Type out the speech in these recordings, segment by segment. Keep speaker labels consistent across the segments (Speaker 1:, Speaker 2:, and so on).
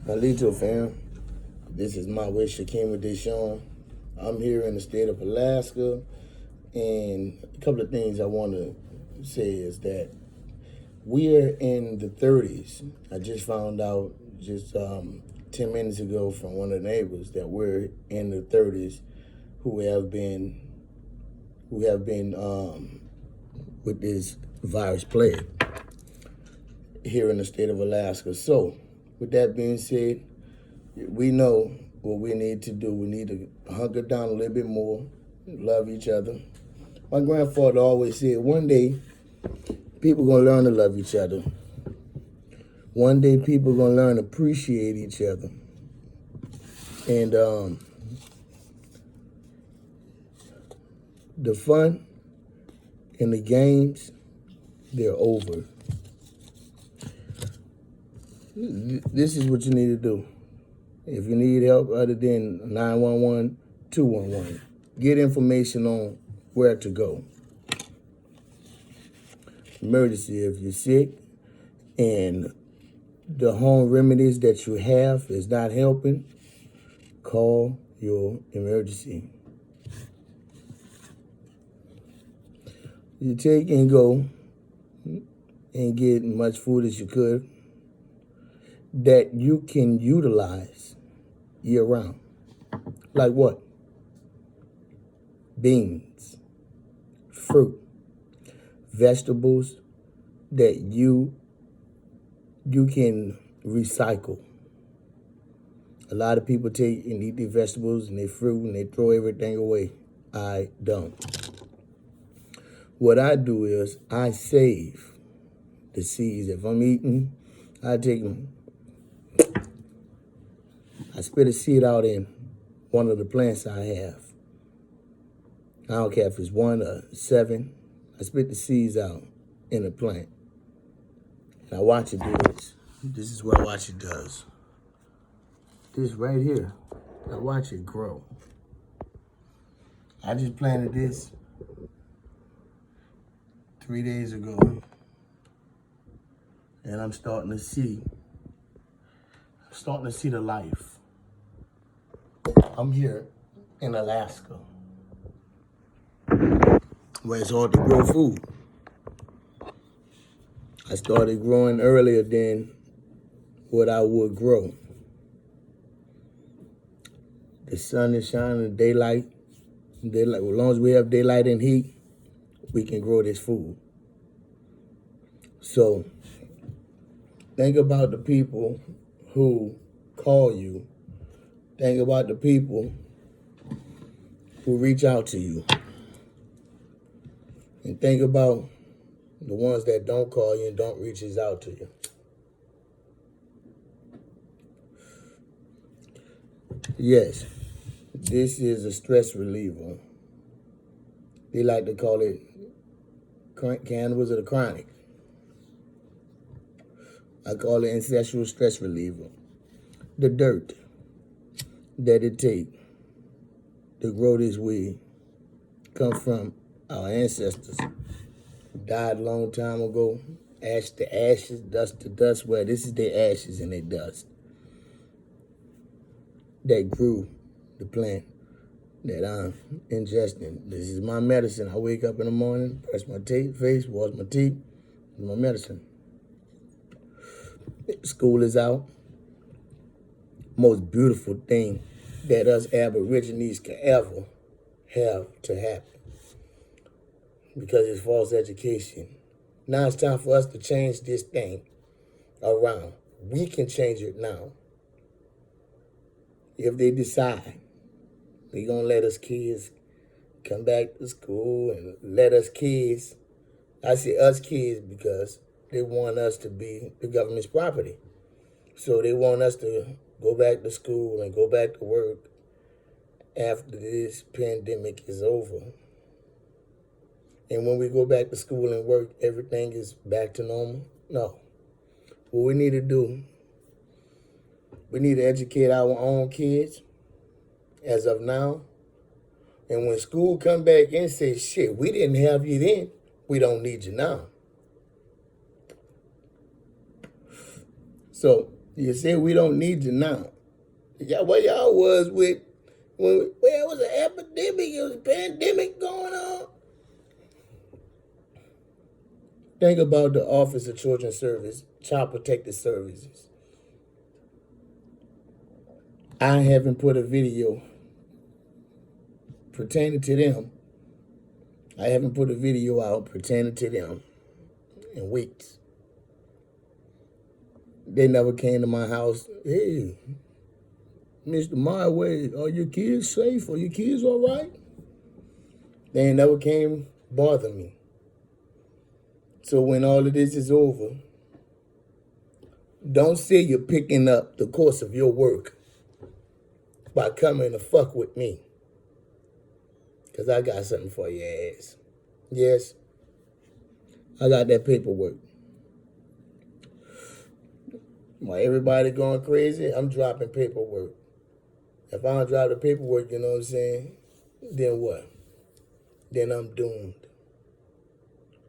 Speaker 1: Malito fam, this is my wish Shakim Deshawn. I'm here in the state of Alaska, and a couple of things I want to say is that we are in the 30s. I just found out just 10 minutes ago from one of the neighbors that we're in the 30s who have been with this virus plague here in the state of Alaska. So, with that being said, we know what we need to do. We need to hunker down a little bit more, love each other. My grandfather always said, one day, people going to learn to love each other. One day, people are going to learn to appreciate each other. And the fun and the games, they're over. This is what you need to do. If you need help other than 911, 211, get information on where to go. Emergency, if you're sick and the home remedies that you have is not helping, call your emergency. You take and go and get much food as you could that you can utilize year round. Like what? Beans, fruit, vegetables that you can recycle. A lot of people take and eat their vegetables and their fruit and they throw everything away. I don't. What I do is I save the seeds. If I'm eating, I take them. I spit a seed out in one of the plants I have. I don't care if it's 1 or 7. I spit the seeds out in a plant. And I watch it do this. This is what I watch it does. This right here. I watch it grow. I just planted this 3 days ago. And I'm starting to see the life. I'm here in Alaska, where it's hard to grow food. I started growing earlier than what I would grow. The sun is shining, daylight. As long as we have daylight and heat, we can grow this food. So, think about the people who call you. Think about the people who reach out to you. And think about the ones that don't call you and don't reach out to you. Yes, this is a stress reliever. They like to call it cannabis of the chronic. I call it ancestral stress reliever. The dirt that it take to grow this weed come from our ancestors who died a long time ago. Ash to ashes, dust to dust. Well, this is their ashes and their dust that grew the plant that I'm ingesting. This is my medicine. I wake up in the morning, brush my face, wash my teeth. It's my medicine. School is out. Most beautiful thing that us Aborigines can ever have to happen, because it's false education. Now it's time for us to change this thing around. We can change it now. If they decide they're going to let us kids come back to school and let us kids, I say us kids because they want us to be the government's property. So they want us to go back to school and go back to work after this pandemic is over. And when we go back to school and work, everything is back to normal? No. What we need to do, we need to educate our own kids as of now. And when school come back and say, shit, we didn't have you then, we don't need you now. So You say we don't need you now. What y'all was with when it was an epidemic, it was a pandemic going on. Think about the Office of Children's Service, Child Protective Services. I haven't put a video pertaining to them. I haven't put a video out pertaining to them in weeks. They never came to my house. Hey, Mr. Myway, are your kids safe? Are your kids all right? They ain't never came bother me. So when all of this is over, don't say you're picking up the course of your work by coming to fuck with me. Because I got something for your ass. Yes, I got that paperwork. While everybody going crazy, I'm dropping paperwork. If I don't drop the paperwork, you know what I'm saying, then what? Then I'm doomed.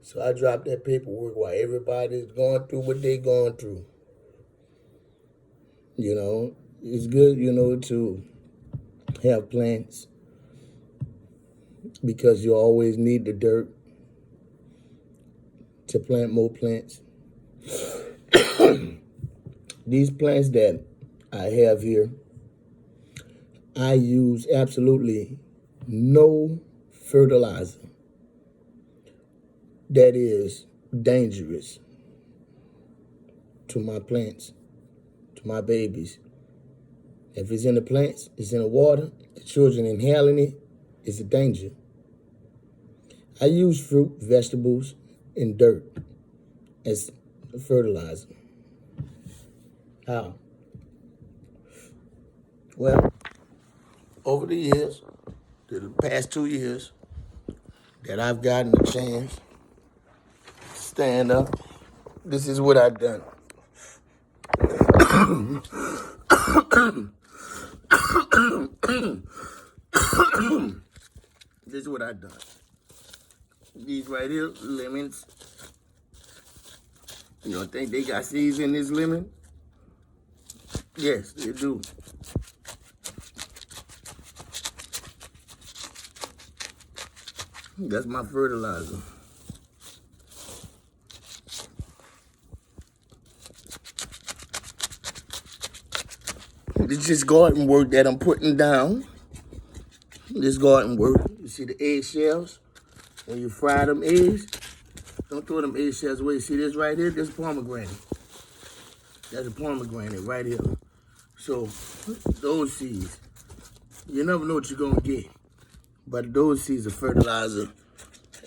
Speaker 1: So I dropped that paperwork while everybody's going through what they going through. You know, it's good, you know, to have plants because you always need the dirt to plant more plants. These plants that I have here, I use absolutely no fertilizer that is dangerous to my plants, to my babies. If it's in the plants, it's in the water, the children inhaling it, it's a danger. I use fruit, vegetables, and dirt as fertilizer. How? Well, over the years, the past 2 years, that I've gotten a chance to stand up, this is what I've done. This is what I've done. These right here, lemons. You don't think they got seeds in this lemon? Yes, they do. That's my fertilizer. This is garden work that I'm putting down. This garden work. You see the eggshells? When you fry them eggs, don't throw them eggshells away. See this right here? This pomegranate. That's a pomegranate right here. So those seeds, you never know what you're gonna get. But those seeds are fertilizer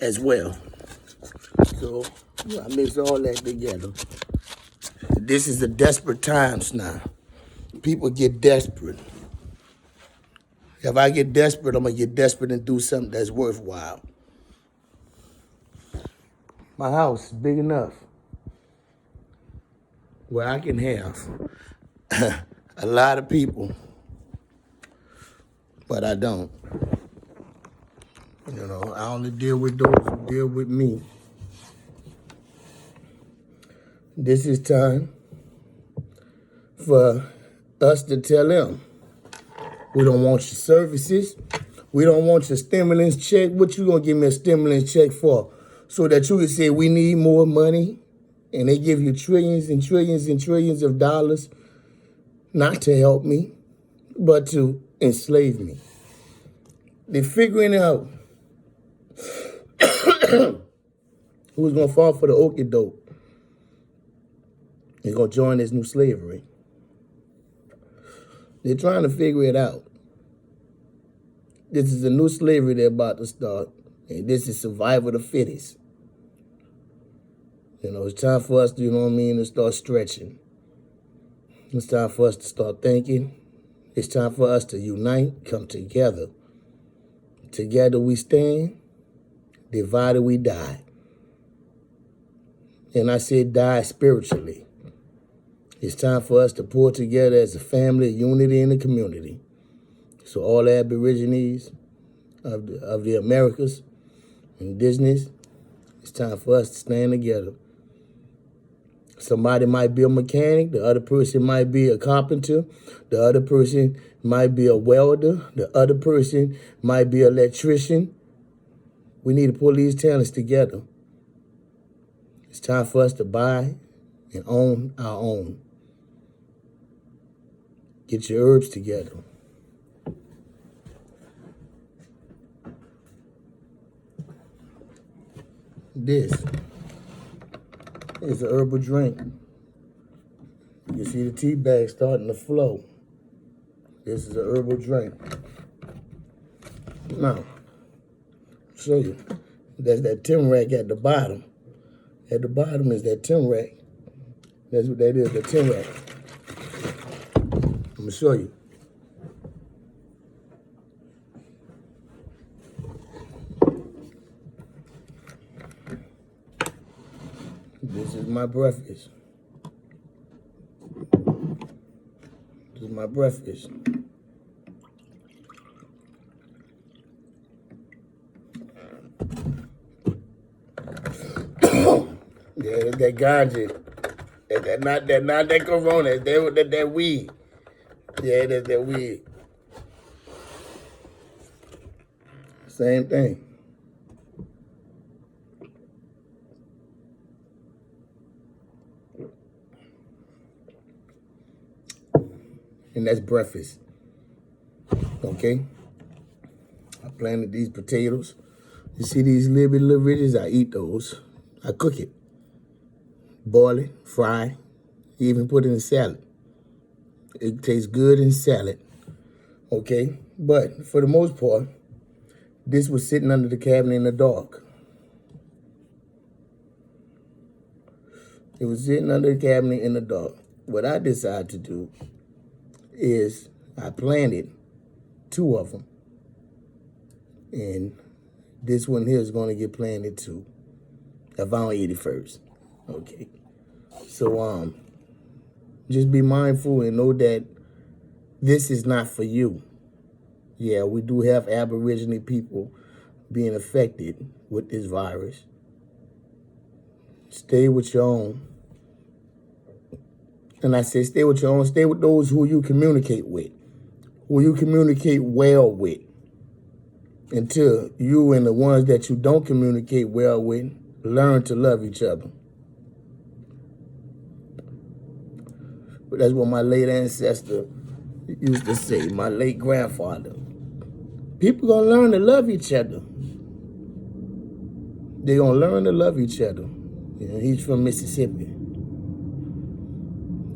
Speaker 1: as well. So I mix all that together. This is the desperate times now. People get desperate. If I get desperate, I'm gonna get desperate and do something that's worthwhile. My house is big enough where I can have a lot of people, but I don't. You know, I only deal with those who deal with me. This is time for us to tell them, we don't want your services. We don't want your stimulus check. What you gonna give me a stimulus check for? So that you can say we need more money, and they give you trillions and trillions and trillions of dollars, not to help me, but to enslave me. They're figuring out who's gonna fall for the okie doke. They're gonna join this new slavery. They're trying to figure it out. This is a new slavery they're about to start. And this is survival of the fittest. You know, it's time for us to, you know what I mean, to start stretching. It's time for us to start thinking. It's time for us to unite, come together. Together we stand, divided we die. And I said die spiritually. It's time for us to pull together as a family, unity in the community. So all the Aborigines of the Americas, indigenous, it's time for us to stand together Somebody might be a mechanic. The other person might be a carpenter. The other person might be a welder. The other person might be an electrician. We need to pull these talents together. It's time for us to buy and own our own. Get your herbs together. This is an herbal drink. You see the tea bag starting to flow. This is an herbal drink. Now, show you. There's that Timrac at the bottom. At the bottom is that Timrac. That's what that is, the Timrac. I'm gonna show you. This is my breakfast. This is my breakfast. Yeah, that's that ganja. That's not that Corona. That's that weed. Yeah, that's that weed. Same thing. And that's breakfast. Okay? I planted these potatoes. You see these little ridges? I eat those. I cook it. Boil it, fry, even put it in salad. It tastes good in salad. Okay? But for the most part, this was sitting under the cabinet in the dark. It was sitting under the cabinet in the dark. What I decided to do is I planted 2 of them. And this one here is going to get planted too. If I don't eat it first. Okay. So just be mindful and know that this is not for you. Yeah, we do have Aboriginal people being affected with this virus. Stay with your own. And I say stay with your own. Stay with those who you communicate with, who you communicate well with, until you and the ones that you don't communicate well with learn to love each other. But that's what my late ancestor used to say, my late grandfather. People gonna learn to love each other. They're gonna learn to love each other. You know, he's from Mississippi.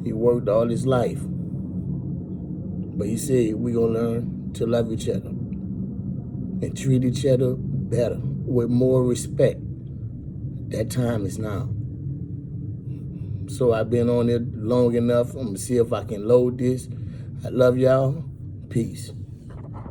Speaker 1: He worked all his life. But he said we're gonna learn to love each other and treat each other better, with more respect. That time is now. So I've been on it long enough. I'm gonna see if I can load this. I love y'all. Peace.